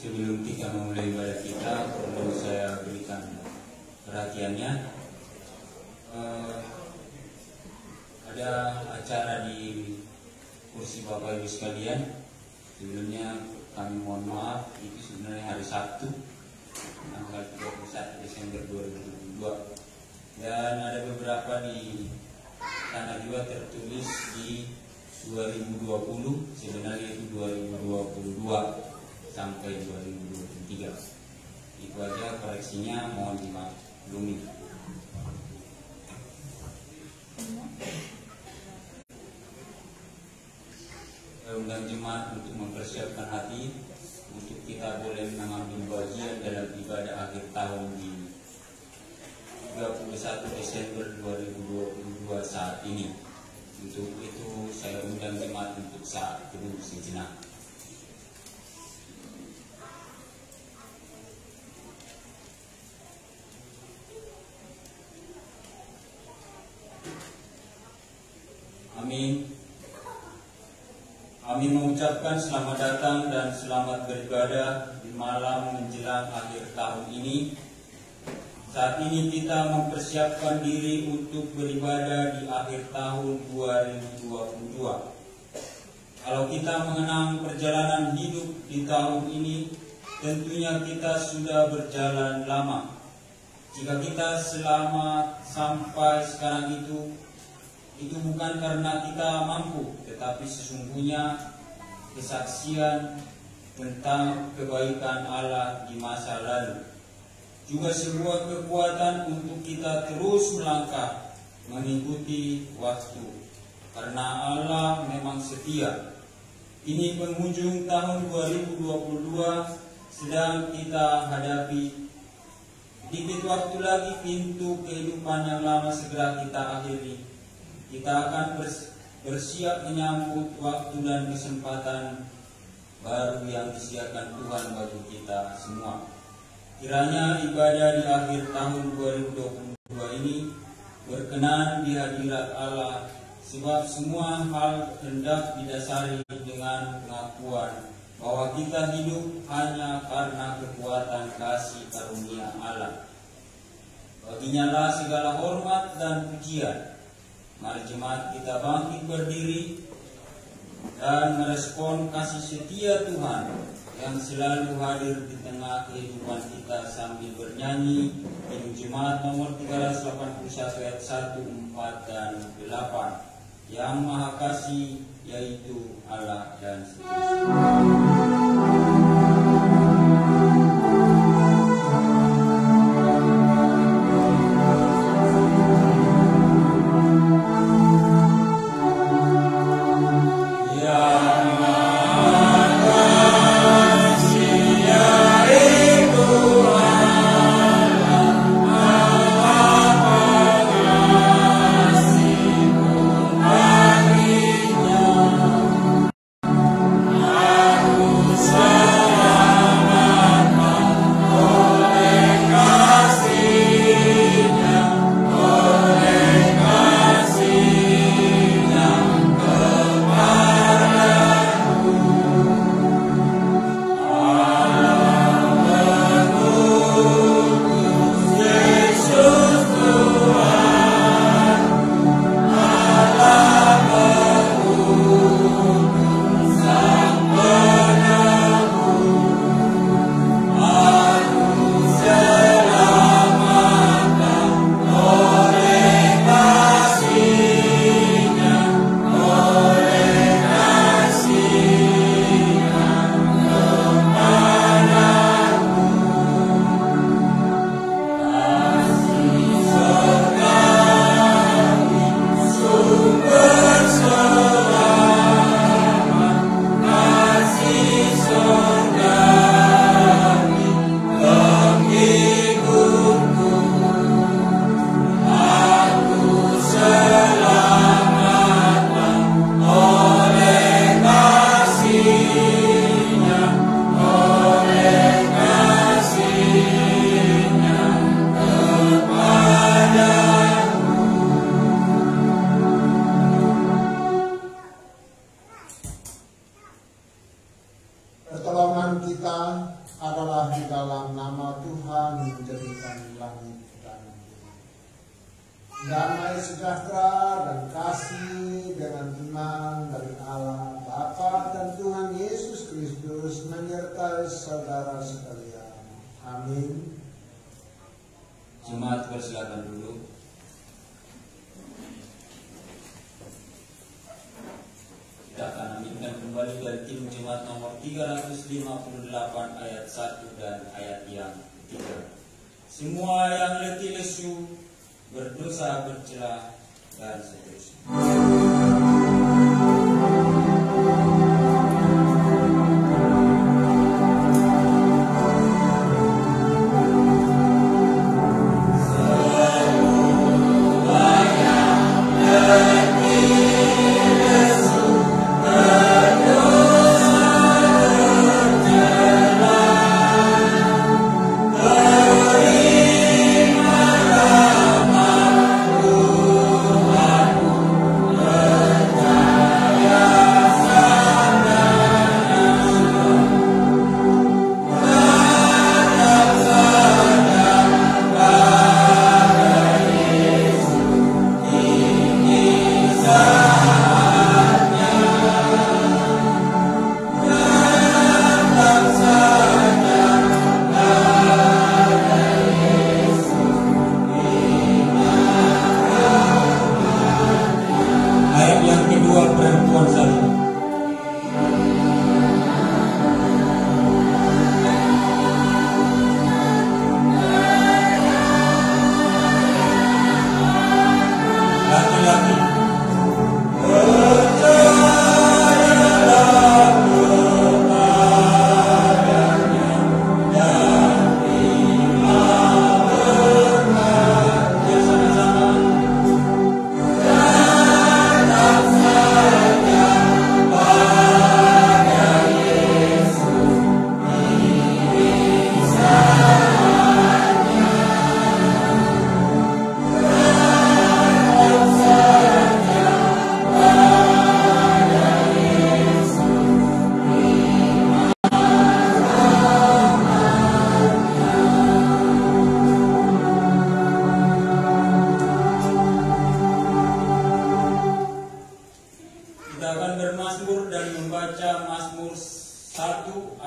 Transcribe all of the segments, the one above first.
Sebelum kita memulai ibadah kita, perlu saya berikan perhatiannya. Ada acara di kursi Bapak Ibu sekalian. Sebelumnya kami mohon maaf, itu sebenarnya hari Sabtu, tanggal 31 Desember 2022. Dan ada beberapa di sana juga tertulis di 2020, sebenarnya itu 2022 sampai 2023. Itu aja koreksinya, mohon dimaklumi. Undang jemaat untuk mempersiapkan hati untuk kita boleh mengambil bagian dalam ibadah akhir tahun di 31 Desember 2022 saat ini. Untuk itu saya undang jemaat untuk saat teduh sejenak. Amin. Kami mengucapkan selamat datang dan selamat beribadah di malam menjelang akhir tahun ini. Saat ini kita mempersiapkan diri untuk beribadah di akhir tahun 2022. Kalau kita mengenang perjalanan hidup di tahun ini, tentunya kita sudah berjalan lama. Jika kita selamat sampai sekarang itu bukan karena kita mampu, tetapi sesungguhnya kesaksian tentang kebaikan Allah di masa lalu. Juga sebuah kekuatan untuk kita terus melangkah mengikuti waktu. Karena Allah memang setia. Ini penghujung tahun 2022 sedang kita hadapi. Dikit waktu lagi pintu kehidupan yang lama segera kita akhiri. Kita akan bersiap menyambut waktu dan kesempatan baru yang disediakan Tuhan bagi kita semua. Kiranya ibadah di akhir tahun 2022 ini berkenan di hadirat Allah, sebab semua hal hendak didasari dengan pengakuan bahwa kita hidup hanya karena kekuatan kasih karunia Allah. Baginya lah segala hormat dan pujian. Mari jemaat kita bangkit berdiri dan merespon kasih setia Tuhan yang selalu hadir di tengah kehidupan kita sambil bernyanyi himn jemaat nomor 381 ayat 1, 4, dan 8. Yang Maha Kasih yaitu Allah dan seterusnya. Aku silakan dulu. Kita akan aminkan kembali dari tim jemaat nomor 358 ayat 1 dan ayat yang ketiga. Semua yang letih lesu, berdosa bercelah, dan seterusnya.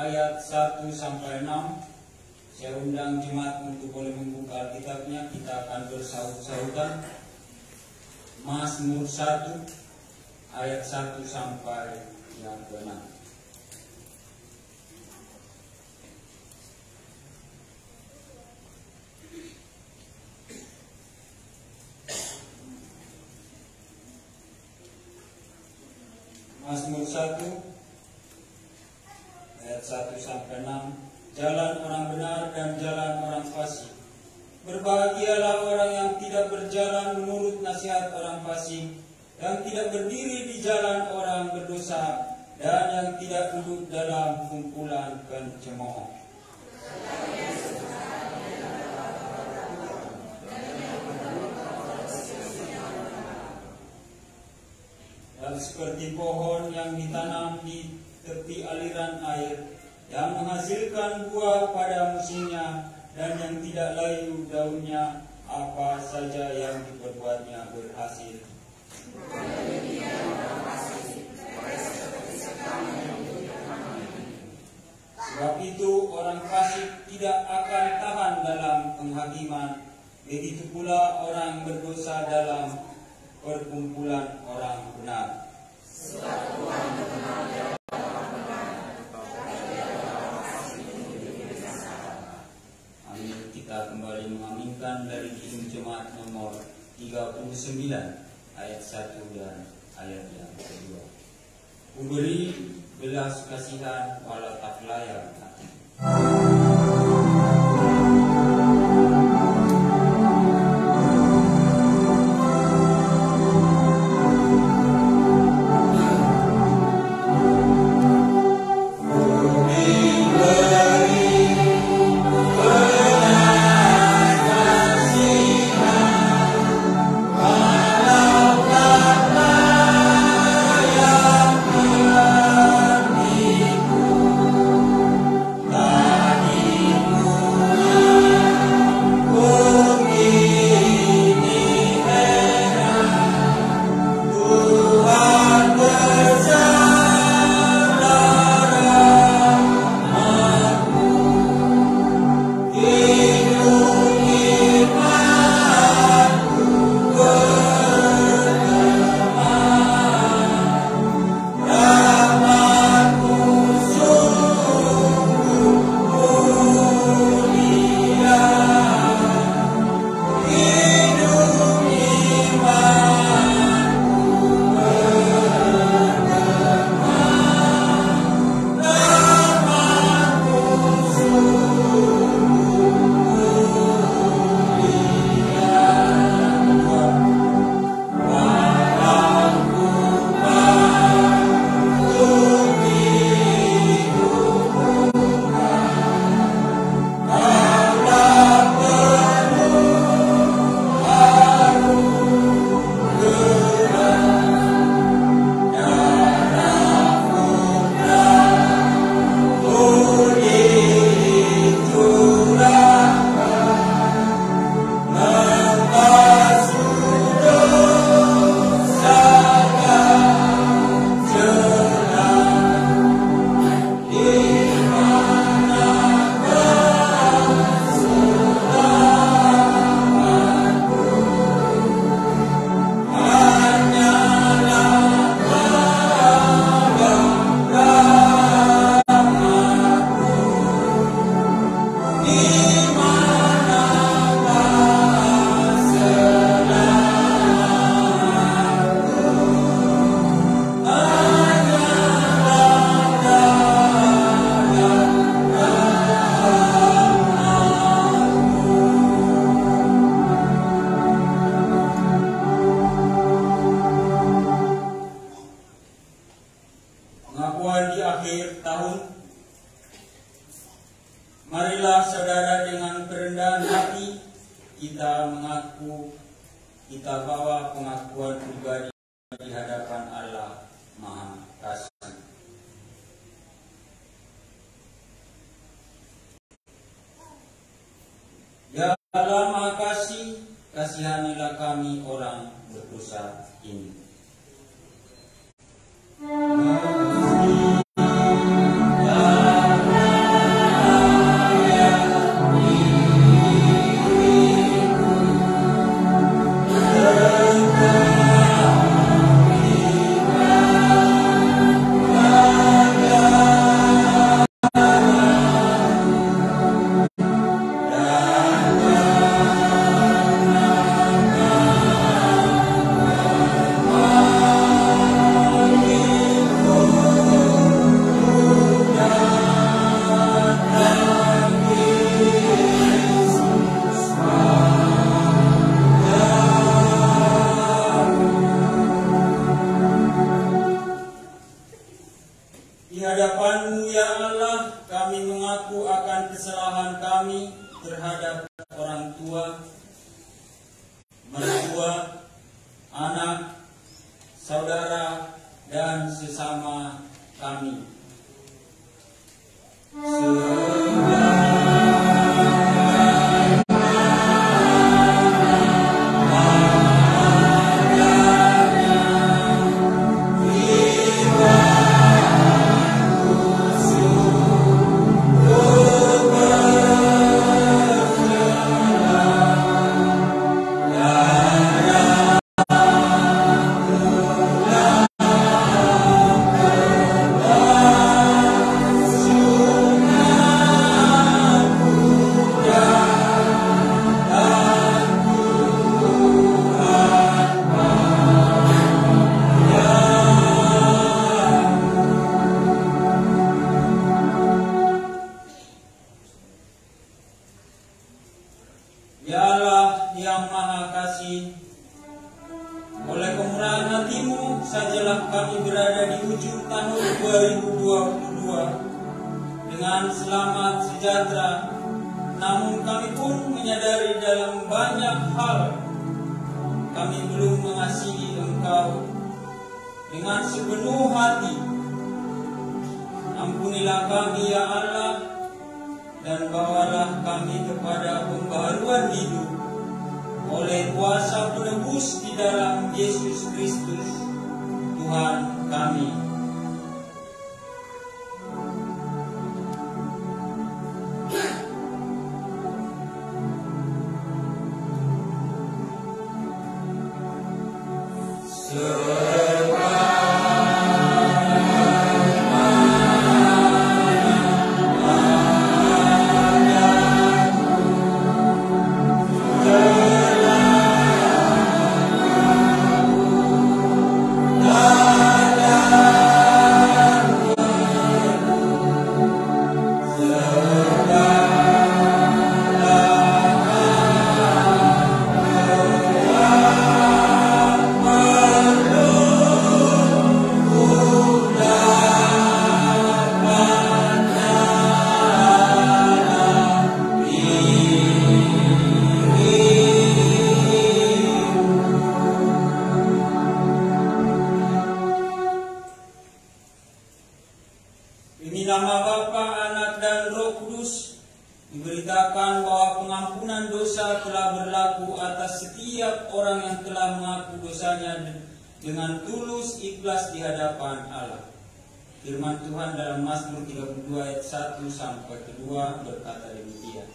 Ayat 1 sampai 6. Saya undang jemaat untuk boleh membuka Alkitabnya. Kita akan bersaut-sautan. Mazmur 1 ayat 1 sampai yang ke-6. Mazmur 1 ayat 1 sampai 6. Jalan orang benar dan jalan orang fasik. Berbahagialah orang yang tidak berjalan menurut nasihat orang fasik, yang tidak berdiri di jalan orang berdosa, dan yang tidak duduk dalam kumpulan pencemooh. Dan seperti pohon yang ditanam di tepi aliran air, yang menghasilkan buah pada musimnya, dan yang tidak layu daunnya, apa saja yang diperbuatnya berhasil. Sebab itu orang fasik tidak akan tahan dalam penghakiman, begitu pula orang berdosa dalam perkumpulan orang benar. Sebab Tuhan mengenal orang benar, tetapi orang fasik dibinasakan. Amin. Kita kembali mengaminkan dari Tim Jemaat nomor 39 ayat 1 dan ayat yang kedua. Kuberi belas kasihan walau tak layak hati. Tadi kita bawa pengakuan pribadi di hadapan Allah Maha Kasih. Ya Allah Maha Kasih, kasihanilah kami orang berdosa ini. Terhadap orang tua, mertua, anak, saudara, dan sesama kami. Ya Allah yang Maha Kasih, oleh kemurahan hati-Mu sajalah kami berada di ujung tahun 2022 dengan selamat sejahtera. Namun kami pun menyadari dalam banyak hal kami belum mengasihi Engkau dengan sepenuh hati. Ampunilah kami ya Allah, dan bawalah kami kepada pembaharuan hidup oleh kuasa penebus di dalam Yesus Kristus Tuhan kami. Demi nama Bapa, Anak, dan Roh Kudus, diberitakan bahwa pengampunan dosa telah berlaku atas setiap orang yang telah mengaku dosanya dengan tulus ikhlas di hadapan Allah. Firman Tuhan dalam Mazmur 32 ayat 1 sampai 2 berkata demikian.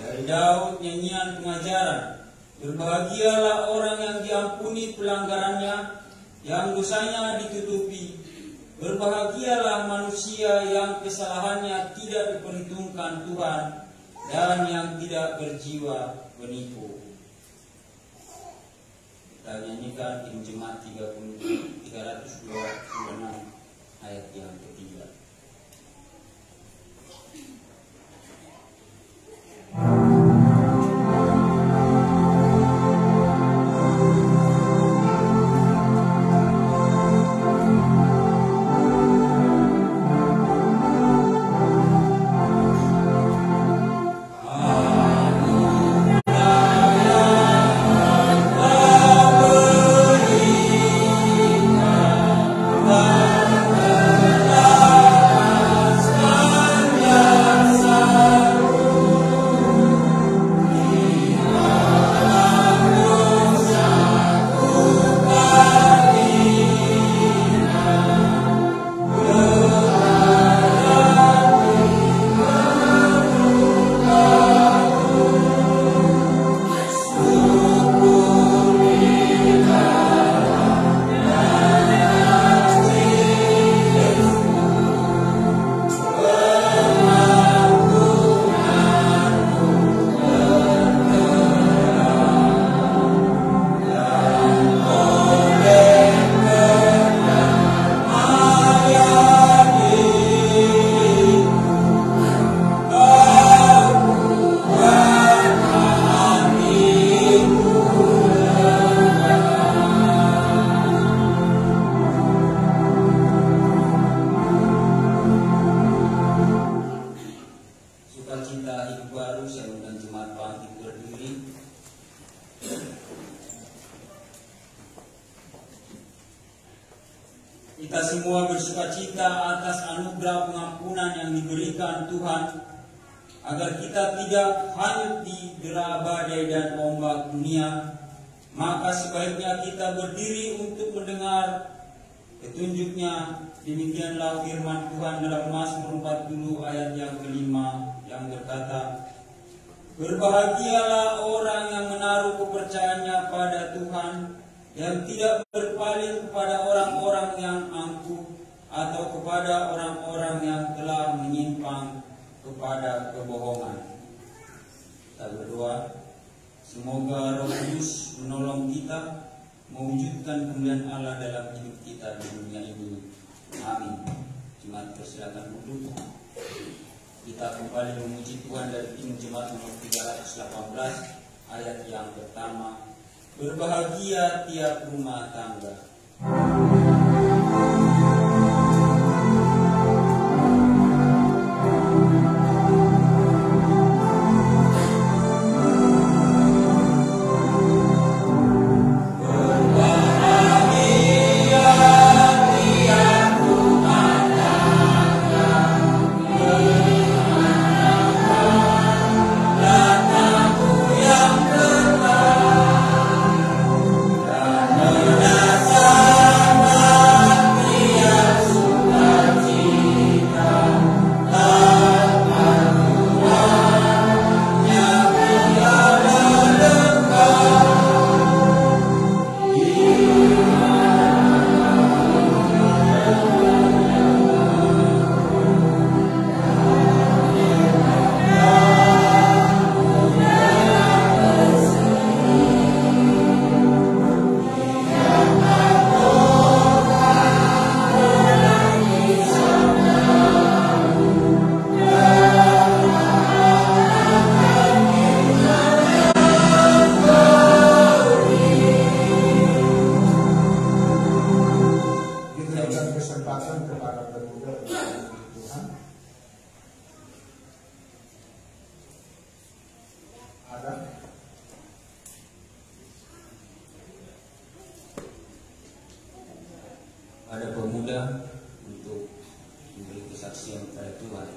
Dari Daud nyanyian pengajaran, berbahagialah orang yang diampuni pelanggarannya, yang dosanya ditutupi. Berbahagialah manusia yang kesalahannya tidak diperhitungkan Tuhan dan yang tidak berjiwa penipu. Kita nyanyikan Injil Jemaat 326 ayat yang ketiga. Anugerah Kita semua bersukacita atas anugerah pengampunan yang diberikan Tuhan, agar kita tidak hanyut di dera badai dan ombak dunia. Maka sebaiknya kita berdiri untuk mendengar petunjuknya. Demikianlah firman Tuhan dalam Mazmur 40 ayat yang kelima yang berkata, berbahagialah orang yang menaruh kepercayaannya pada Tuhan, yang tidak berpaling kepada orang-orang yang angkuh atau kepada orang-orang yang telah menyimpang kepada kebohongan. Kita berdoa, semoga Roh Kudus menolong kita mewujudkan kemuliaan Allah dalam hidup kita di dunia ini. Amin. Jemaat persilakan duduk. Kita kembali memuji Tuhan dari Jemaat nomor 318 ayat yang pertama. Berbahagia tiap rumah tangga. Ada pemuda untuk memberi kesaksian kepada Tuhan.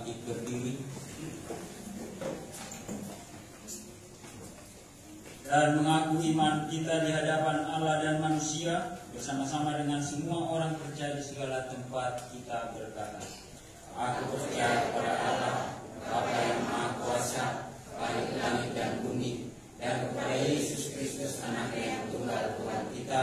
bangkit berdiri dan mengaku iman kita di hadapan Allah dan manusia, bersama-sama dengan semua orang percaya di segala tempat kita berkata, aku percaya kepada Allah, Bapa yang Maha Kuasa, Khalik langit dan bumi, dan kepada Yesus Kristus Anaknya yang tunggal Tuhan kita,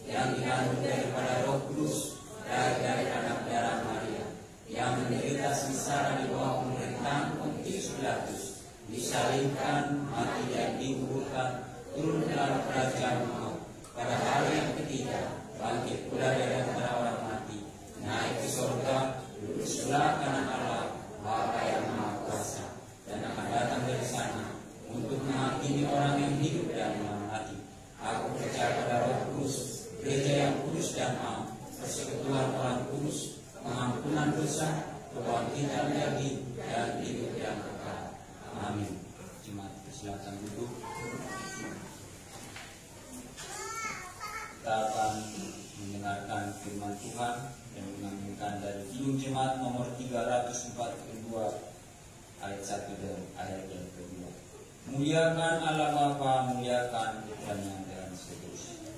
yang dikandung daripada Roh Kudus, dari anak darah Maria, yang menderita sengsara di bawah pemerintahan Pontius Pilatus, disalibkan, mati dan dikuburkan, turun ke dalam kerajaan maut, pada hari yang ketiga bangkit pula dari antara orang mati, naik ke surga, duduk sebelah kanan Allah, Bapa yang Maha Kuasa, dan akan datang dari sana untuk menghakimi orang yang hidup dan yang mati. Aku percaya pada Roh Kudus, gereja yang kudus dan am, persekutuan orang kudus, pengampunan dosa, kebangkitan daging, dan hidup yang kekal. Amin. Jemaat, silakan duduk. Kita akan mendengarkan firman Tuhan dan mengambilkan dari Kidung Jemaat nomor 342 ayat 1 dan ayat yang kedua. Muliakan Allah Bapa, muliakan Putranya dan seterusnya.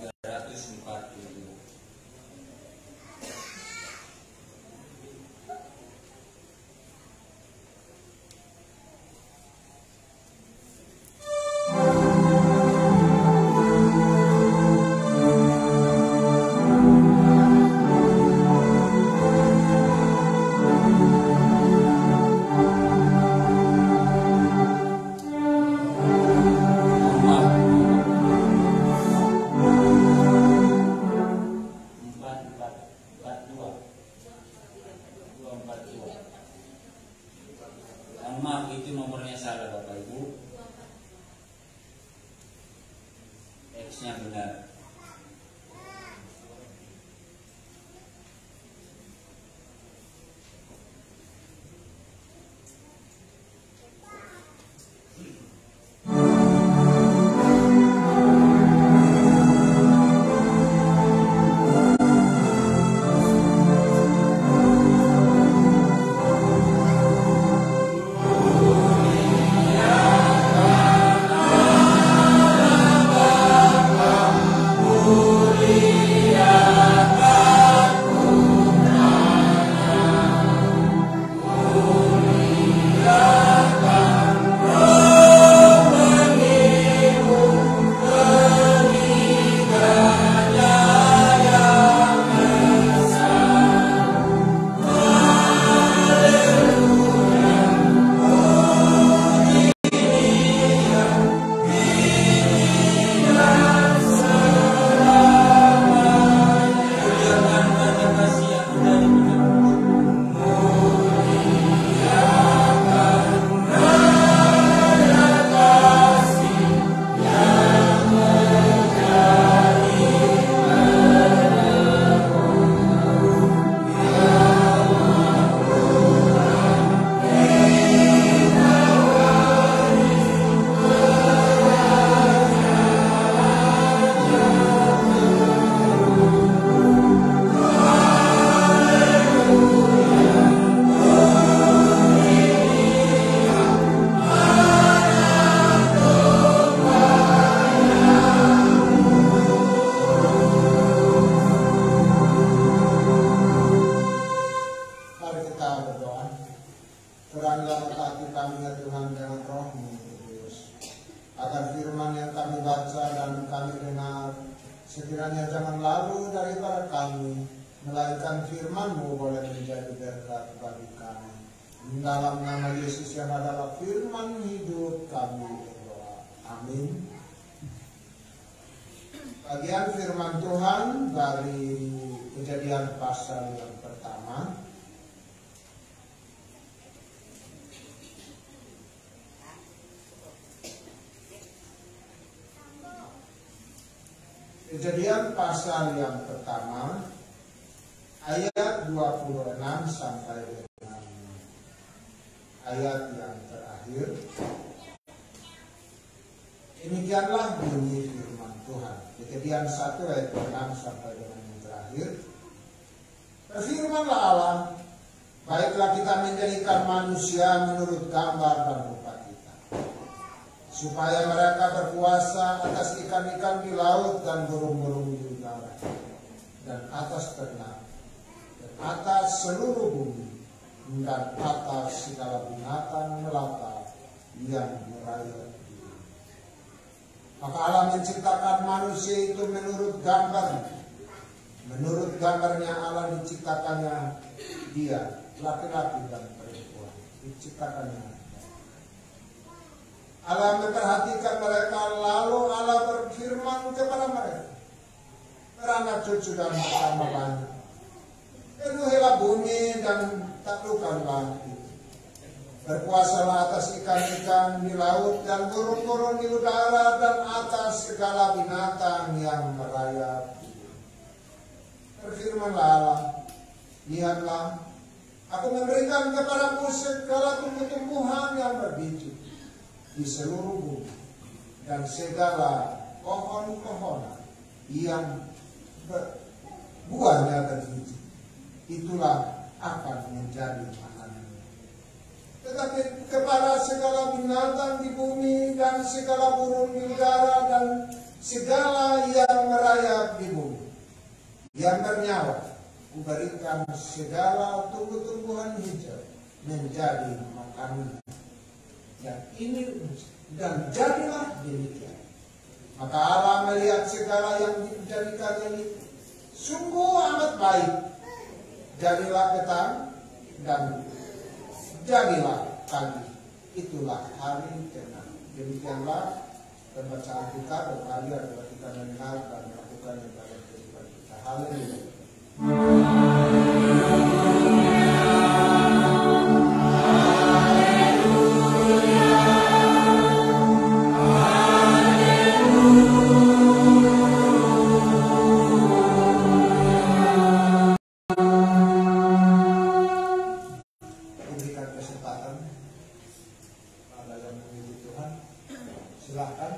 342. Maaf, itu nomornya salah Bapak Ibu. X-nya benar. Sekiranya jangan lalu daripada kami, melainkan firman-Mu boleh menjadi berkat bagi kami. Dalam nama Yesus yang adalah firman hidup kami berdoa. Amin. Bagian firman Tuhan dari Kejadian pasal yang pertama. Kejadian pasal yang pertama ayat 26 sampai dengan ayat yang terakhir. Demikianlah bunyi firman Tuhan. Kejadian 1 ayat 26 sampai dengan yang terakhir. Firmanlah Allah, baiklah kita menjadikan manusia menurut gambar dan rupa kita, supaya mereka berkuasa atas ikan-ikan di laut dan burung-burung di udara, dan atas ternak, dan atas seluruh bumi, dan atas segala binatang melata yang merayap. Maka Allah menciptakan manusia itu menurut gambarnya. Menurut gambarnya Allah diciptakannya dia, laki-laki dan perempuan, diciptakannya. Allah memperhatikan mereka, lalu Allah berfirman kepada mereka, beranak cucu dan bertambah banyak, penuhilah bumi dan taklukkanlah itu, berkuasalah atas ikan-ikan di laut dan burung-burung di udara dan atas segala binatang yang merayap. Berfirmanlah Allah, lihatlah, aku memberikan kepadamu segala tumbuh-tumbuhan yang berbiji di seluruh bumi, dan segala pohon-pohonan yang buahnya berbiji, itulah akan menjadi makanan. Tetapi kepada segala binatang di bumi dan segala burung di udara dan segala yang merayap di bumi, yang bernyawa, kuberikan segala tumbuh-tumbuhan hijau menjadi makanan. Dan jadilah demikian. Maka Allah melihat segala yang dijadikannya itu sungguh amat baik. Jadilah petang dan jadilah pagi. Itulah hari ke-6. Demikianlah pembacaan kita, berkali adalah kita mendengar dan melakukan yang baik. Haleluya. Berikan kesempatan ada yang memuji Tuhan, silahkan.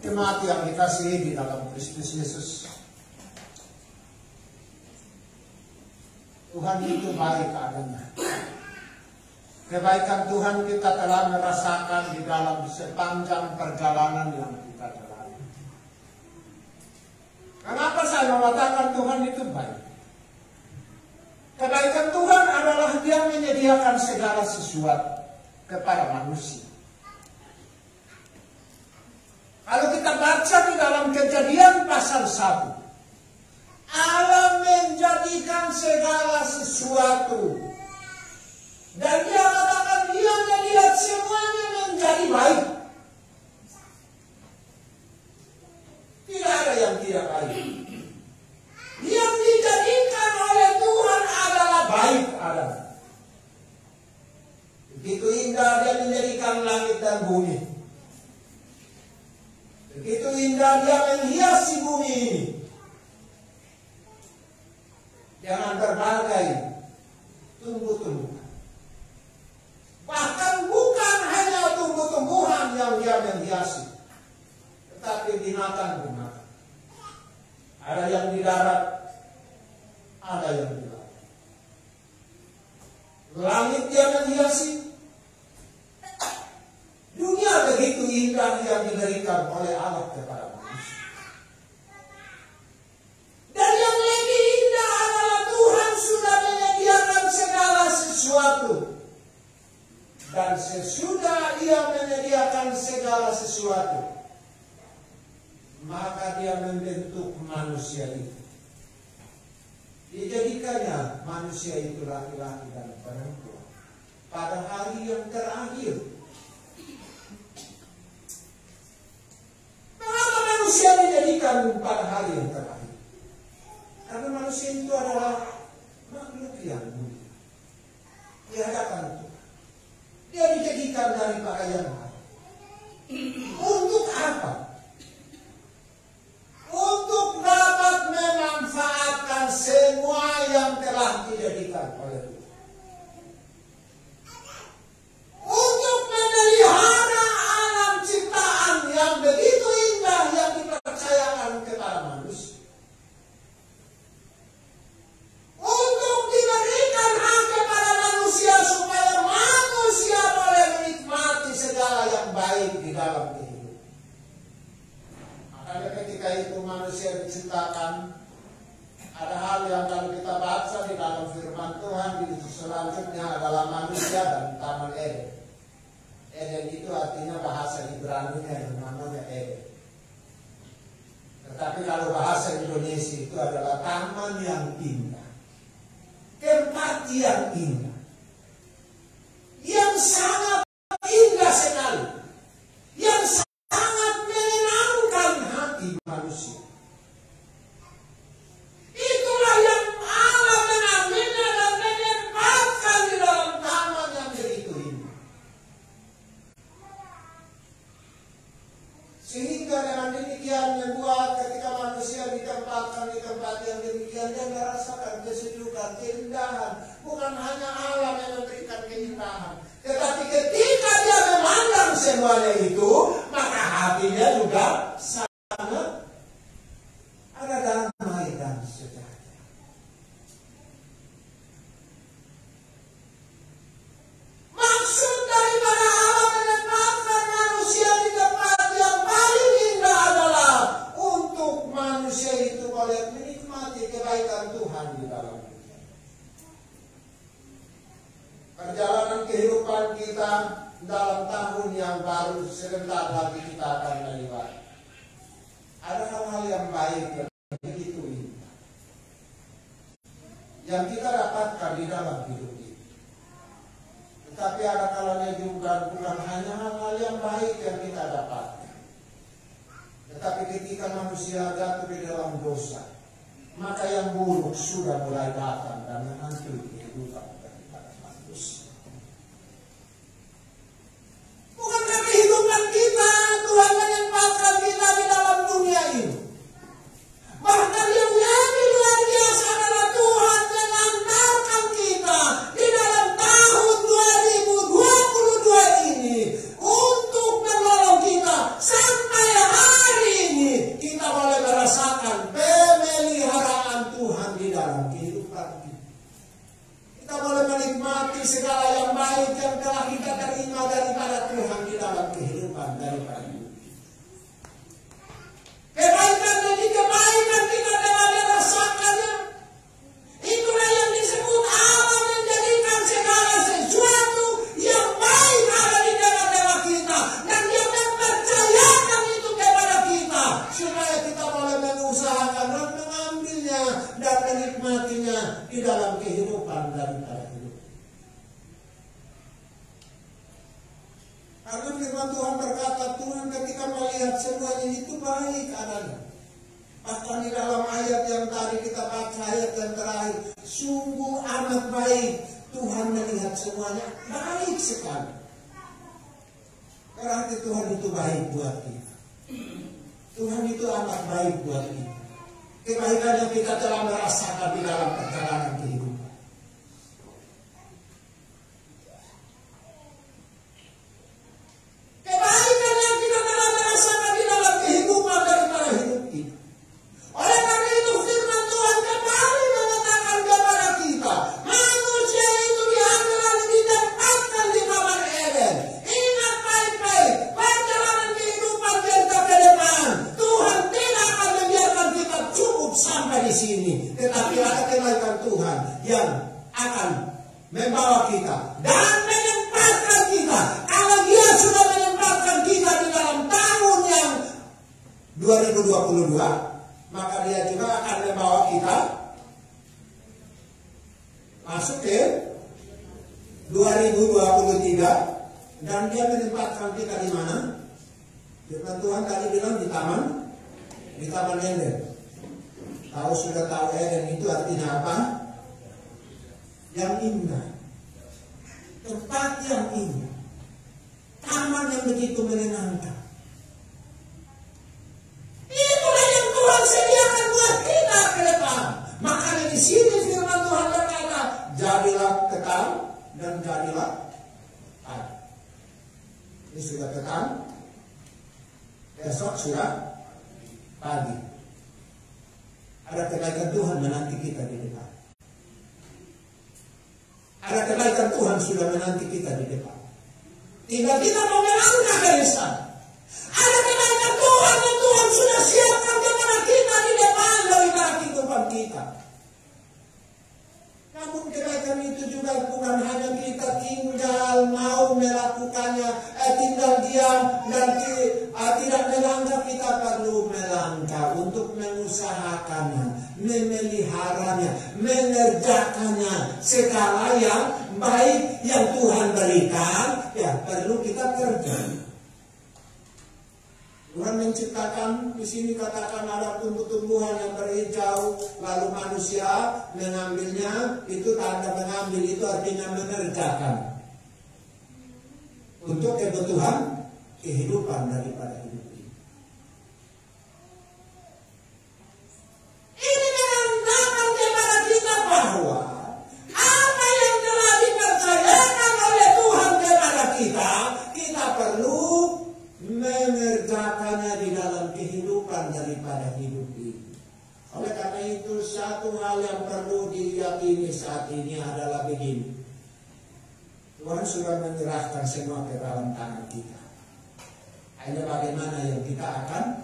Jemaat yang dikasihi di dalam Kristus Yesus, Tuhan itu baik adanya. Kebaikan Tuhan kita telah merasakan di dalam sepanjang perjalanan yang kita jalani. Kenapa saya mengatakan Tuhan itu baik? Kebaikan Tuhan adalah Dia menyediakan segala sesuatu kepada manusia. Kalau kita baca di dalam Kejadian pasal 1, Allah menjadikan segala sesuatu. Dan Dia katakan Dia melihat semuanya menjadi baik. Tidak ada yang tidak baik. Yang dijadikan oleh Tuhan adalah baik adanya. Begitu indah Dia menjadikan langit dan bumi. Begitu indah Dia menghiasi bumi ini dengan berbagai tumbuh-tumbuhan. Bahkan bukan hanya tumbuh-tumbuhan yang Dia menghiasi, tetapi binatang-binatang. Ada yang di darat, ada yang di laut. Langit Dia menghiasi. Dunia begitu indah yang diberikan oleh Allah kepada manusia. Dan yang lebih indah adalah Tuhan sudah menyediakan segala sesuatu. Dan sesudah Dia menyediakan segala sesuatu, maka Dia membentuk manusia itu. Dijadikannya manusia itu laki-laki dan perempuan pada hari yang terakhir. Mengapa manusia dijadikan pada hari yang terakhir? Karena manusia itu adalah makhluk yang mulia di hadapan Tuhan. Dia dijadikan dari pakaian hari. Untuk apa? Untuk dapat memanfaatkan semua yang telah dijadikan oleh Tuhan. Untuk memelihara alam ciptaan yang begitu indah yang dipercayakan kepada manusia. Untuk diberikan hak kepada manusia supaya manusia boleh menikmati segala yang baik di dalam kehidupan. Makanya ketika itu manusia diciptakan, ada hal yang kalau kita baca di dalam firman Tuhan di selanjutnya adalah manusia dan Taman Eden. Eden itu artinya bahasa Ibrani-nya yang namanya Eden. Tetapi kalau bahasa Indonesia itu adalah taman yang indah. Tempat yang indah. Yang sangat indah sekali. Yang sangat menyenangkan hati manusia. Itulah yang Allah mengambilnya dan menempatkan di dalam taman yang begitu indah. Sehingga dengan demikian membuat ketika manusia ditempatkan di tempat yang demikian, dia merasakan kesejukan, keindahan. Bukan hanya Allah yang memberikan keindahan, tetapi ketika dia memandang semuanya itu, maka hatinya juga sangat ada damai dan sejahtera. Maksud daripada Allah menempatkan manusia di tempat yang paling indah adalah untuk manusia itu boleh menikmati kebaikan Tuhan di dalam dunia. Perjalanan kehidupan kita dalam tahun yang baru sebentar lagi kita akan melewati. Ada hal-hal yang baik yang begitu indah yang kita dapatkan di dalam hidup ini. Tetapi ada kalanya juga bukan hanya hal-hal yang baik yang kita dapatkan. Tetapi ketika manusia jatuh di dalam dosa, maka yang buruk sudah mulai datang dan menghantui kehidupan daripada manusia. Bukankah kehidupan kita Tuhan menempatkan kita di dalam dunia ini? Bahkan yang lebih luar biasa adalah Tuhan mengantarkan kita di dalam tahun 2022 ini untuk menolong kita sampai hari daripada hidup kita. Kebaikan demi kebaikan kita telah dirasakannya. Itulah yang disebut Allah menjadikan segala sesuatu yang baik ada di tengah-tengah kita, dan Dia mempercayakan itu kepada kita supaya kita boleh mengusahakan dan mengambilnya dan menikmatinya di dalam kehidupan daripada hidup. Karena firman Tuhan berkata, Tuhan ketika melihat semuanya itu baik adanya. Bahkan di dalam ayat yang tadi kita baca, ayat yang terakhir, sungguh amat baik. Tuhan melihat semuanya baik sekali. Berarti Tuhan itu baik buat kita. Tuhan itu amat baik buat kita. Kebaikan yang kita telah merasakan di dalam perjalanan kehidupan. Kebaikan yang kita telah merasakan di dalam kehidupan daripada hidup kita. Oleh karena itu firman Tuhan kembali mengatakan kepada kita, manusia itu diambil dan ditempatkan di Taman Eden. Ingat baik-baik, perjalanan kehidupan kita ke depan, Tuhan tidak akan membiarkan kita cukup sampai di sini. Tetapi ada kebaikan Tuhan yang akan membawa kita dan menempatkan kita. Kalau Dia sudah menempatkan kita di dalam tahun yang 2022, maka Dia juga akan membawa kita masuk ke 2023, dan Dia menempatkan kita di mana? Firman Tuhan tadi bilang di Taman Eden. Tahu sudah tahu Eden itu artinya apa? Yang indah, tempat yang indah, taman yang begitu menyenangkan. Itulah yang Tuhan sediakan buat kita ke depan. Makanya di sini firman Tuhan berkata, jadilah petang dan jadilah pagi. Ini sudah petang, besok sudah pagi. Ada kebaikan Tuhan menanti kita di depan. Ada kebaikan Tuhan sudah menanti kita di depan. Tinggal kita mau melangkah ke sana. Ada kebaikan Tuhan yang Tuhan sudah siapkan kepada kita di depan daripada kehidupan kita. Namun kebaikan itu juga bukan hanya kita tinggal mau melakukannya, tinggal diam dan tidak melangkah. Kita perlu melangkah untuk mengusahakannya, memeliharanya, mengerjakannya. Segala yang baik yang Tuhan berikan, ya perlu kita kerja. Tuhan menciptakan, di sini katakan ada tumbuh-tumbuhan yang berhijau, lalu manusia mengambilnya. Itu tanda mengambil, itu artinya mengerjakan untuk kebutuhan kehidupan daripada hidup ini. Ini menandakan kepada kita bahwa apa yang telah dipercayakan oleh Tuhan kepada kita, kita perlu mengerjakannya di dalam kehidupan daripada hidup ini. Oleh karena itu satu hal yang perlu diyakini saat ini adalah begini. Tuhan sudah menyerahkan semua ke dalam tangan kita. Hanya bagaimana yang kita akan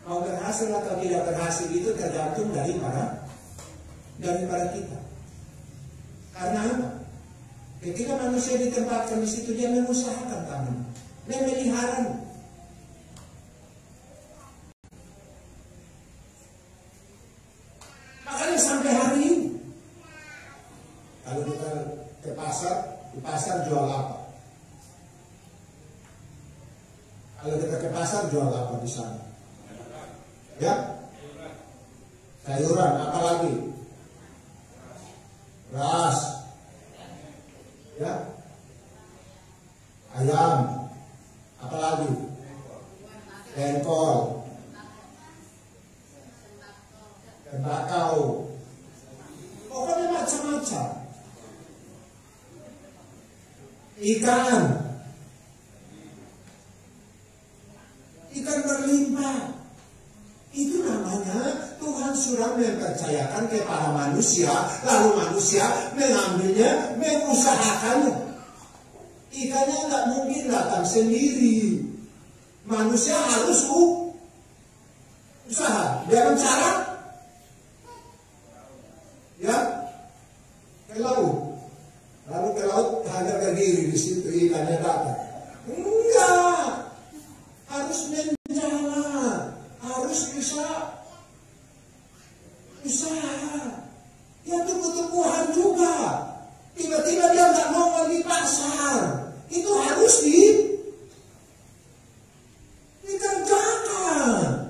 mau berhasil atau tidak berhasil itu tergantung daripada kita. Karena apa? Ketika manusia ditempatkan di situ, dia mengusahakan tangan, memelihara. Makanya sampai hari ini, kalau kita ke pasar, di pasar jual apa? Kalau kita ke pasar jual apa di sana? Ya, sayuran, apa lagi? Beras, ya, ayam, apa lagi? Tengkol, tembakau, pokoknya macam-macam. Ikan berlimpah. Itu namanya Tuhan sudah mempercayakan kepada manusia, lalu manusia mengambilnya, mengusahakannya. Ikannya nggak mungkin datang sendiri. Manusia harus usaha. Dengan cara ya ke laut. Lalu ke laut hanya berdiri di situ ikannya datang. Enggak. Harus menjalan. Harus bisa usaha. Ya tumbuh-tumbuhan juga. Tiba-tiba dia nggak mau di pasar. Itu harus dikerjakan.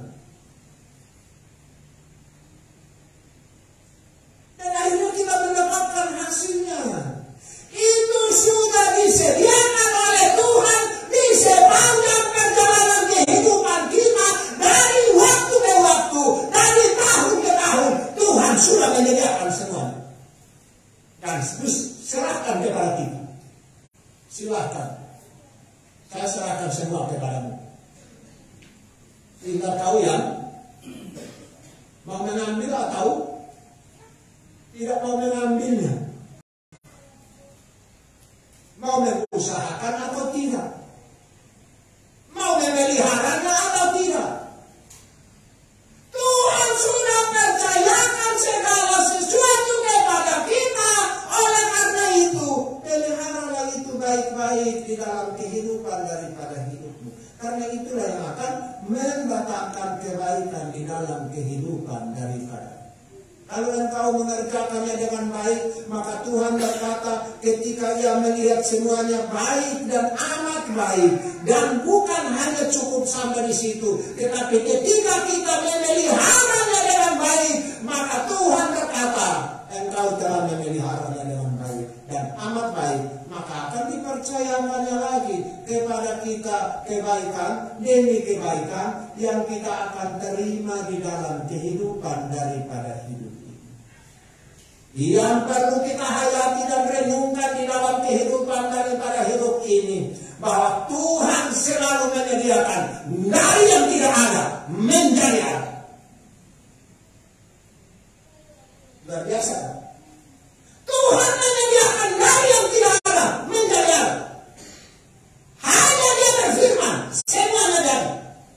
Dan akhirnya kita mendapatkan hasilnya. Itu sudah disediakan oleh Tuhan di sepanjang perjalanan kehidupan kita. Dari waktu ke waktu, dari tahun ke tahun, Tuhan sudah menyediakan semua. Dan serahkan kepada kita. Silahkan. Saya serahkan semua kepadamu. Tinggal kau yang mau mengambil atau tidak mau mengambilnya. Mau mengusahakan atau tidak. Mau memeliharanya atau tidak. Tuhan sudah percayakan segala sesuatu kepada kita. Oleh karena itu, peliharalah itu baik-baik di dalam kehidupan daripada hidupmu. Karena itulah yang akan mendatangkan kebaikan di dalam kehidupan daripada. Kalau engkau mengerjakannya dengan baik, maka Tuhan berkata ketika Ia melihat semuanya baik dan amat baik. Dan bukan hanya cukup sampai di situ, tetapi ketika kita memeliharanya dengan baik, maka Tuhan berkata, engkau telah memeliharanya dengan baik dan amat baik, maka akan dipercayakannya lagi kepada kita kebaikan demi kebaikan yang kita akan terima di dalam kehidupan daripada hidup. Yang perlu kita hayati dan renungkan di dalam kehidupan daripada hidup ini, bahwa Tuhan selalu menyediakan dari yang tidak ada menjadi ada. Luar biasa. Tuhan menyediakan dari yang tidak ada menjadi ada. Hanya Dia berfirman, semuanya jadi.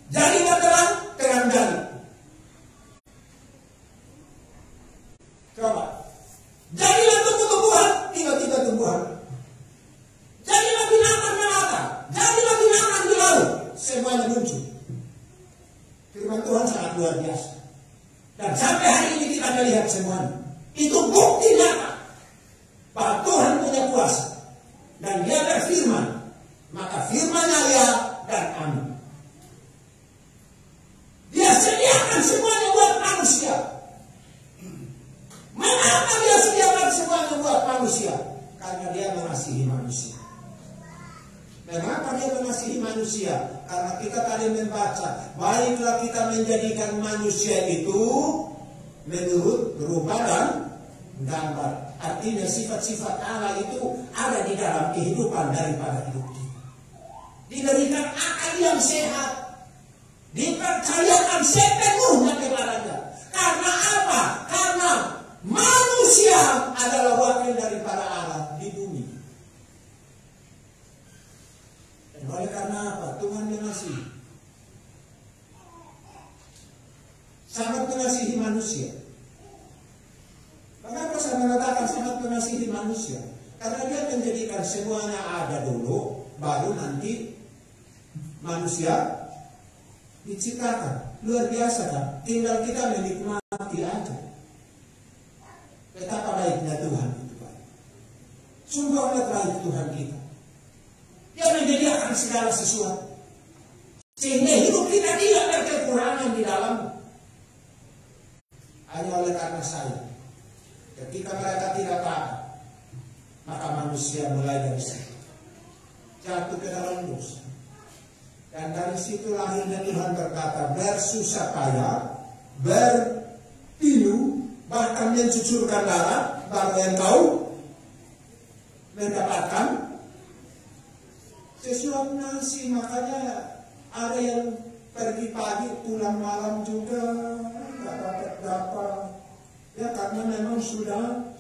Jadilah terang, terang jadi. Coba. Jadilah tumbuh-tumbuhan, tiba-tiba tumbuhan. Jadilah binatang melata, jadilah binatang di laut, semuanya muncul. Firman Tuhan sangat luar biasa. Dan sampai hari ini kita melihat semuanya. Itu bukti nyata bahwa Tuhan punya kuasa. Dan Dia berfirman, maka firman-Nya ya dan amin. Dia sediakan semuanya buat manusia. Mengapa Dia sediakan semuanya buat manusia? Karena Dia mengasihi manusia. Mengapa Dia mengasihi manusia? Karena kita tadi membaca, baiklah kita menjadikan manusia itu menurut rupa dan gambar. Artinya sifat-sifat Allah itu ada di dalam kehidupan daripada hidup kita. Diberikan akal yang sehat, dipercayakan sepenuhnya kepadanya. Karena apa? Karena manusia adalah wakil daripada Allah di bumi. Dan oleh karena apa? Tuhan mengasihi. Sangat mengasihi manusia. Mengapa saya mengatakan sangat mengasihi manusia? Karena Dia menjadikan semuanya ada dulu, baru nanti manusia diciptakan. Luar biasa kan? Tinggal kita menikmati aja. Betapa baiknya Tuhan itu baik. Sungguh amat baik Tuhan kita. Dia menyediakan segala sesuatu. Sehingga hidup kita tidak berkekurangan di dalamnya. Hanya oleh karena saya. Ketika mereka tidak taat, maka manusia mulai dari situ jatuh ke dalam dosa. Dan dari situ lahirnya Tuhan berkata, bersusah payah, berpilu, bahkan mencucurkan darah, baru engkau mendapatkan sesuap nasi. Makanya ada yang pergi pagi pulang malam juga nggak dapat. Ya karena memang sudah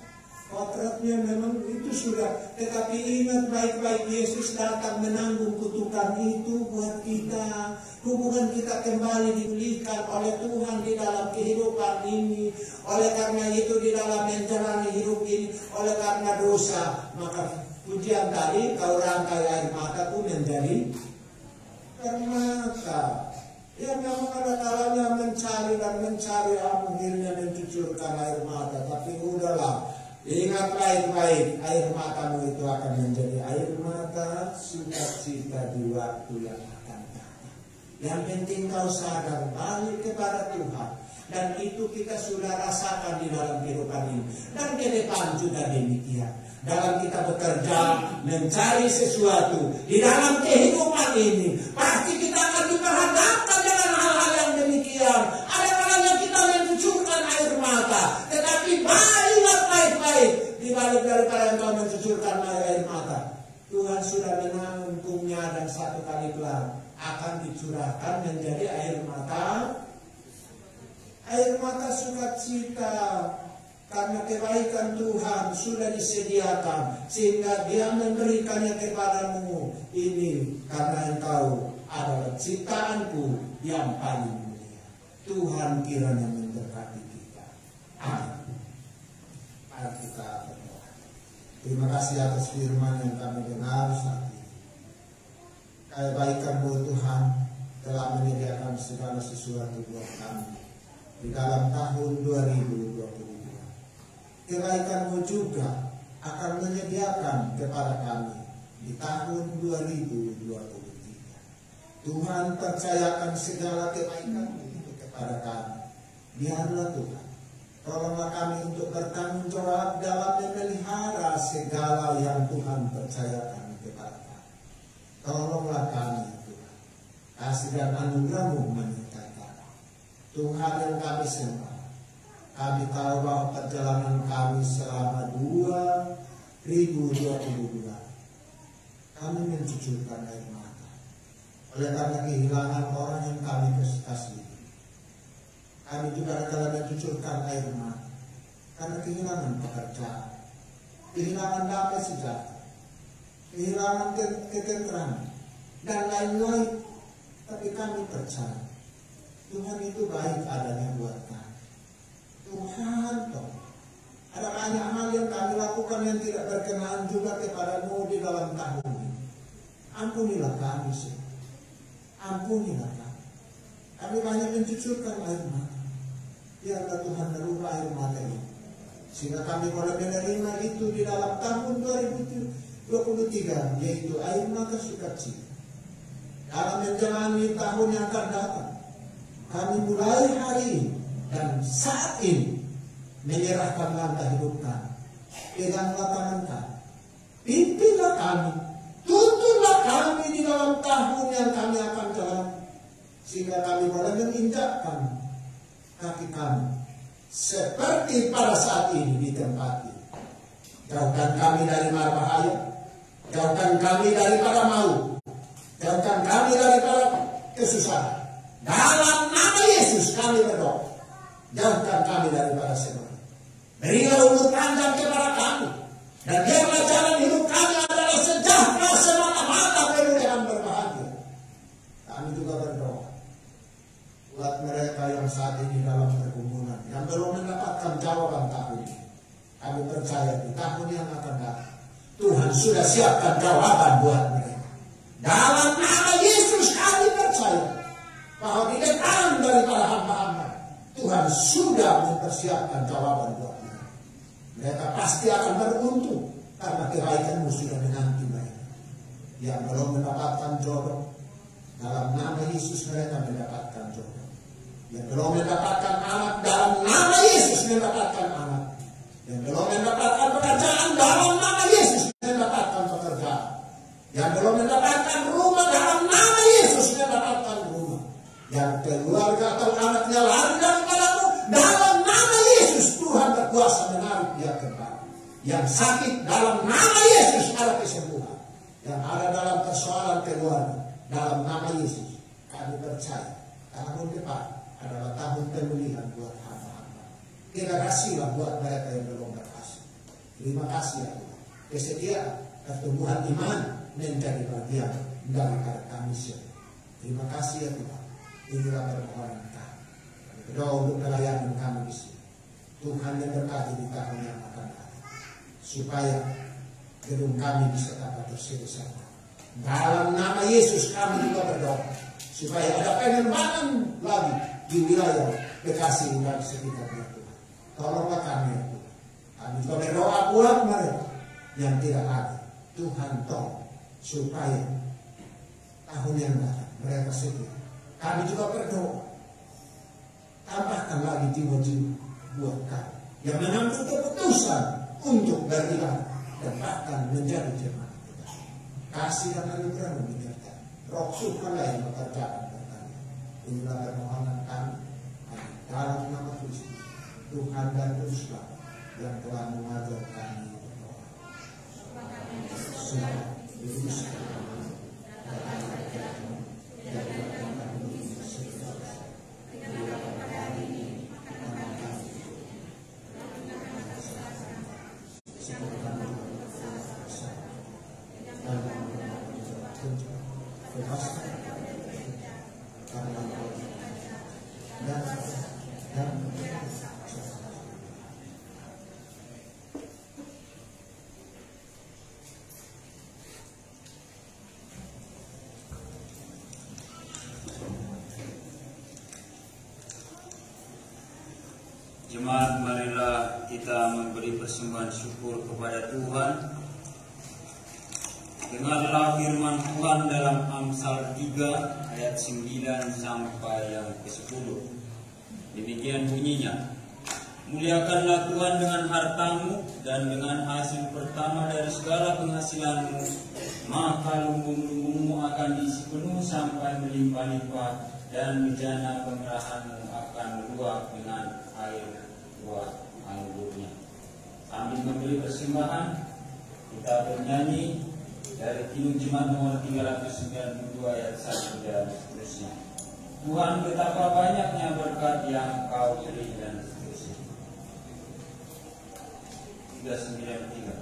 Kontraknya memang itu sudah, tetapi ingat baik-baik, Yesus datang menanggung kutukan itu buat kita. Hubungan kita kembali dipulihkan oleh Tuhan di dalam kehidupan ini. Oleh karena itu di dalam menjalani hidup ini, oleh karena dosa, maka pujian tadi, kau rangkai air mata pun menjadi air mata. Ya memang ada kalanya mencari dan mencari, akhirnya mencucurkan air mata. Tapi udahlah, ingat baik-baik, air matamu itu akan menjadi air mata sukacita di waktu yang akan datang. Yang penting kau sadar, balik kepada Tuhan. Dan itu kita sudah rasakan di dalam kehidupan ini. Dan ke depan juga demikian. Dalam kita bekerja, mencari sesuatu di dalam kehidupan ini, pasti kita akan diperhadapkan dengan hal-hal yang demikian. Ada kalanya kita mencucurkan air mata, tetapi ingat baik-baik, di balik daripada engkau mencucurkan air mata, Tuhan sudah menanggungnya dan satu kali kelak akan dicurahkan menjadi air mata sukacita. Karena kebaikan Tuhan sudah disediakan, sehingga Dia memberikannya kepadamu. Ini karena engkau adalah ciptaanku yang paling mulia. Tuhan kiranya memberkati kita. Amin. Mari kita berdoa. Terima kasih atas firman yang kami dengar saat ini. Kebaikan-Mu Tuhan telah menyediakan segala sesuatu buat kami di dalam tahun 2022. Kebaikan-Mu juga akan menyediakan kepada kami di tahun 2023. Tuhan, percayakan segala kebaikan-Mu itu kepada kami. Biarlah Tuhan, tolonglah kami untuk bertanggung jawab dalam memelihara segala yang Tuhan percayakan kepada kami. Tolonglah kami Tuhan, kasih dan anugerah-Mu menyertai kami. Tuhan yang kami sembah, kami tahu bahwa perjalanan kami selama 2022 kami mencucurkan air mata oleh karena kehilangan orang yang kami kasihi. Kami juga telah mencucurkan air mata karena kehilangan pekerjaan, kehilangan damai sejahtera, kehilangan ketentraman dan lain-lain. Tapi kami percaya Tuhan itu baik adanya buat kami. Tuhan, ada banyak hal yang kami lakukan yang tidak berkenan juga kepada-Mu di dalam tahun ini. Ampunilah kami, ampunilah kami. Kami banyak mencucurkan air mata. Biarlah Tuhan merubah air mata ini, sehingga kami boleh menerima itu di dalam tahun 2023, yaitu air mata sukacita. Dalam menjalani tahun yang akan datang, kami mulai hari ini dan saat ini menyerahkan langkah hidup kami. Peganglah tangan kami, pimpinlah kami, tuntunlah kami di dalam tahun yang kami akan jalani, sehingga kami boleh menginjakkan kaki kami seperti pada saat ini di tempat ini. Jauhkan kami dari mara bahaya, jauhkan kami daripada maut, jauhkan kami daripada kesusahan. Dalam nama Yesus kami berdoa. Jauhkan kami daripada semua. Berilah umur panjang kepada kami, dan biarlah jalan hidup kami adalah sejahtera semata-mata, penuh dengan berbahagia. Kami juga berdoa buat mereka yang saat ini dalam pergumulan, yang belum mendapatkan jawaban tahun ini. Kami percaya di tahun yang akan datang, Tuhan sudah siapkan jawaban buat mereka. Dalam nama Yesus kami percaya bahwa di depan daripada hamba-hamba, Tuhan sudah mempersiapkan jawaban buat mereka. Mereka pasti akan beruntung karena kebaikan-Mu sudah menanti mereka. Yang belum mendapatkan jodoh, dalam nama Yesus mereka mendapatkan jodoh. Yang belum mendapatkan anak, dalam nama Yesus mendapatkan anak. Yang belum mendapatkan pekerjaan, dalam nama Yesus mendapatkan pekerjaan. Yang belum mendapatkan rumah, dalam nama Yesus mendapatkan rumah. Yang keluarga atau anaknya lari daripada-Mu, dalam nama Yesus Tuhan berkuasa menarik dia kembali. Yang sakit, dalam nama Yesus ada kesembuhan. Yang ada dalam persoalan keluarga, dalam nama Yesus kami percaya tahun depan adalah tahun pemulihan buat hamba-hamba. Kita kasihlah buat mereka yang belum berhasil. Terima kasih ya Tuhan. Kesetiaan pertumbuhan iman menjadi bagian daripada kami semua. Terima kasih ya Tuhan. Inilah permohonan kami. Kami berdoa untuk pelayanan kami di sini. Tuhan yang berkati di tahun yang akan datang, supaya gedung kami bisa dapat terselesaikan. Dalam nama Yesus kami juga berdoa, supaya ada pengembangan lagi di wilayah Bekasi dan sekitarnya Tuhan. Tolonglah kami ya Tuhan. Kami juga berdoa buat mereka yang tidak ada. Tuhan tolong supaya tahun yang datang mereka setia. Kami juga berdoa, tambahkan lagi jiwa-jiwa buat kami yang mengambil keputusan untuk beribadah dan bahkan menjadi jemaat kita. Kasih dan anugerah menyertai. Roh Tuhanlah yang bekerja berkami. Inilah permohonan kami dalam nama Kristus, Tuhan dan Kristus yang telah mengajar kami berdoa. Sudah diuruskan. Jemaat, marilah kita memberi persembahan syukur kepada Tuhan. Dengarlah firman Tuhan dalam Amsal 3 ayat 9 sampai yang ke-10. Demikian bunyinya. Muliakanlah Tuhan dengan hartamu dan dengan hasil pertama dari segala penghasilanmu, maka lumbung-lumbungmu akan diisi penuh sampai melimpah-limpah, dan bejana pemerahanmu akan meluap dengan air buah anggurnya. Sambil memberi persembahan, kita bernyanyi dari Kidung Jemaat nomor 392 ayat 1 dan seterusnya. Tuhan, betapa banyaknya berkat yang Kau beri, dan seterusnya. 393.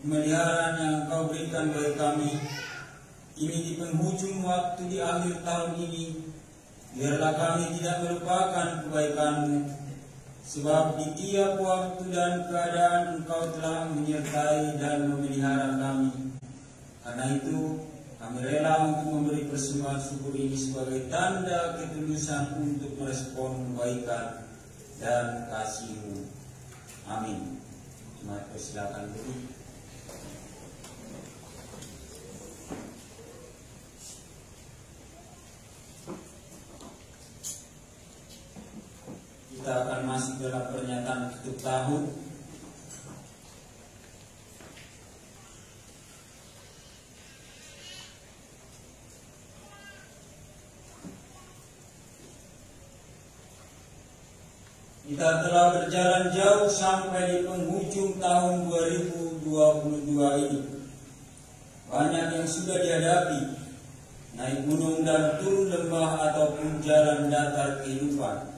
pemeliharaan yang Engkau berikan bagi kami. Ini di penghujung waktu di akhir tahun ini, biarlah kami tidak melupakan kebaikan-Mu, sebab di tiap waktu dan keadaan Engkau telah menyertai dan memelihara kami. Karena itu, kami rela untuk memberi persembahan syukur ini sebagai tanda ketulusan untuk merespon kebaikan dan kasih-Mu. Amin. Mari persilakan berdiri. Kita akan masuk dalam pernyataan tutup tahun. Kita telah berjalan jauh sampai di penghujung tahun 2022 ini. Banyak yang sudah dihadapi, naik gunung dan turun lembah ataupun jalan datar kehidupan.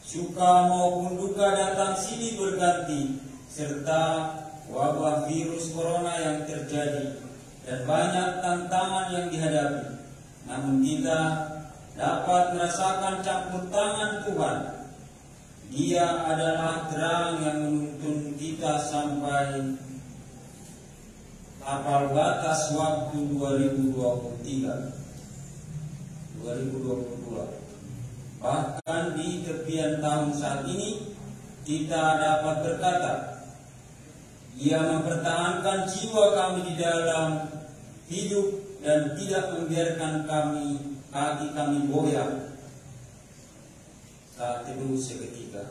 Suka maupun duka datang silih berganti, serta wabah virus corona yang terjadi, dan banyak tantangan yang dihadapi. Namun kita dapat merasakan campur tangan Tuhan. Dia adalah terang yang menuntun kita sampai tapal batas waktu 2022. Bahkan di tepian tahun saat ini, kita dapat berkata, Ia mempertahankan jiwa kami di dalam hidup dan tidak membiarkan kaki kami goyah. Saat teduh seketika.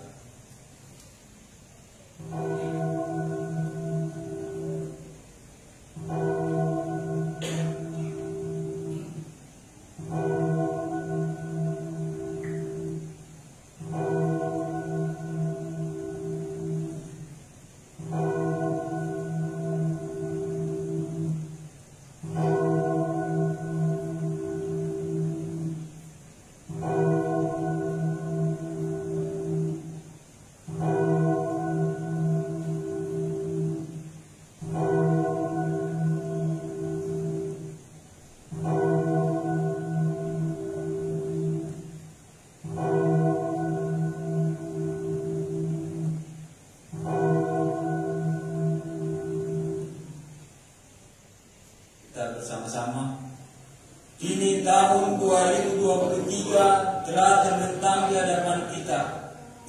Bersama-sama, kini tahun 2023 telah terbentang di hadapan kita.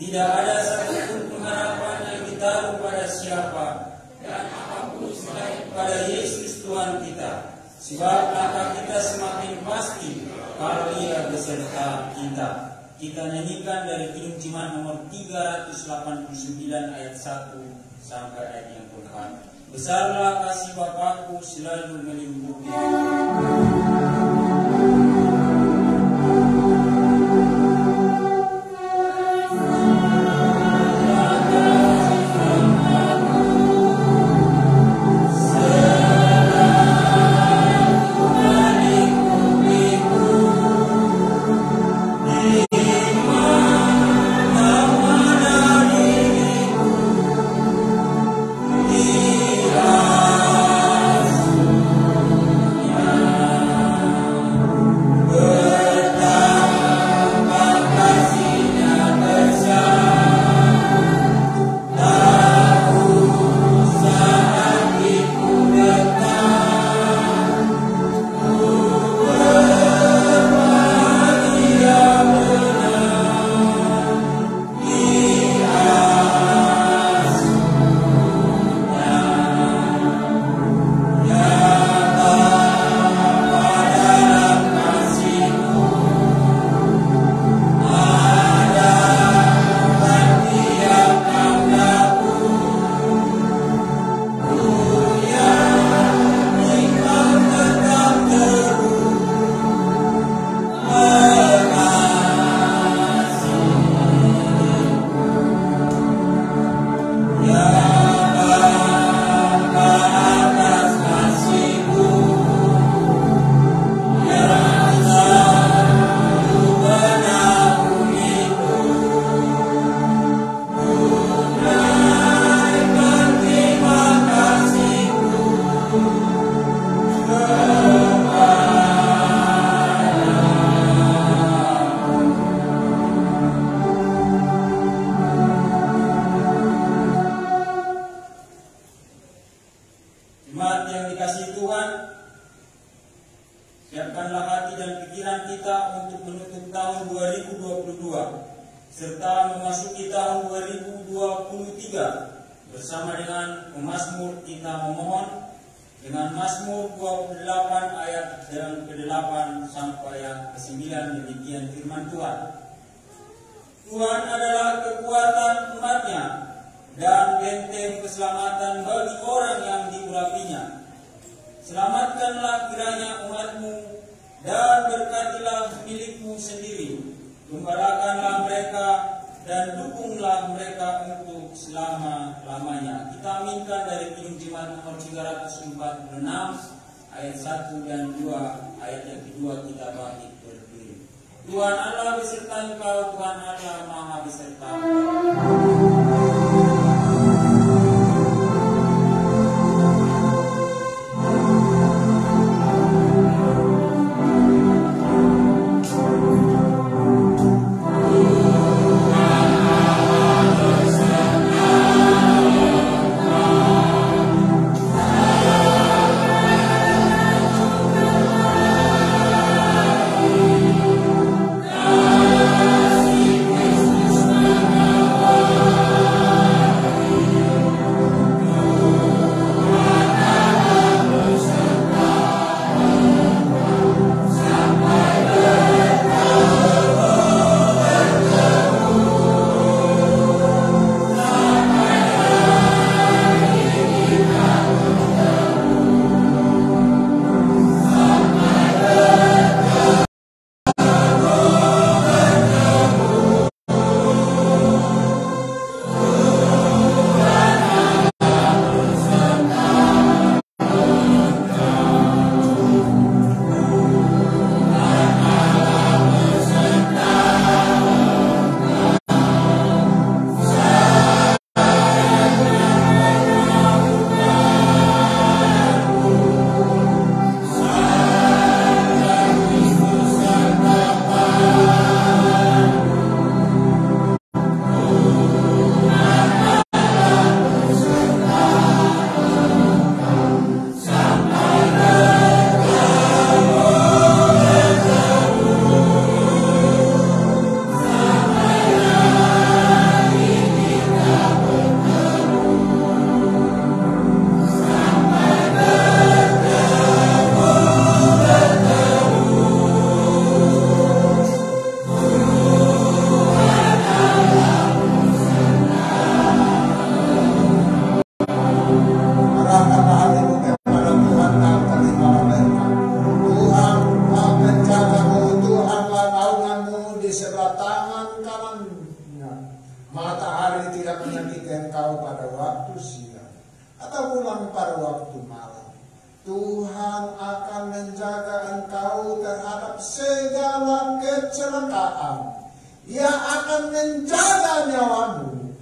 Tidak ada satupun pengharapan yang ditaruh pada siapa dan apapun selain pada Yesus Tuhan kita. Sebab langkah kita semakin pasti kalau Ia beserta kita. Kita nyanyikan dari Kincimah nomor 389 ayat 1 sampai ayat yang keempat. Besarlah kasih Bapakku selalu melingkupi. Yeah. Jemaat yang dikasihi Tuhan, siapkanlah hati dan pikiran kita untuk menutup tahun 2022 serta memasuki tahun 2023 bersama dengan pemazmur. Kita memohon dengan Mazmur 28 ayat yang ke-8 sampai yang ke-9, demikian firman Tuhan. Tuhan adalah kekuatan umat-Nya dan benteng keselamatan bagi orang yang diurapinya. Selamatkanlah kiranya umat-Mu dan berkatilah milik-Mu sendiri. Gembalakanlah mereka dan dukunglah mereka untuk selama-lamanya. Kita aminkan dari Kidung Jemaat nomor 346 ayat 1 dan 2, ayat yang kedua kita bangkit berdiri. Tuhan Allah beserta Engkau, Tuhan Allah Maha beserta Engkau. Ia akan menjaga nyawamu.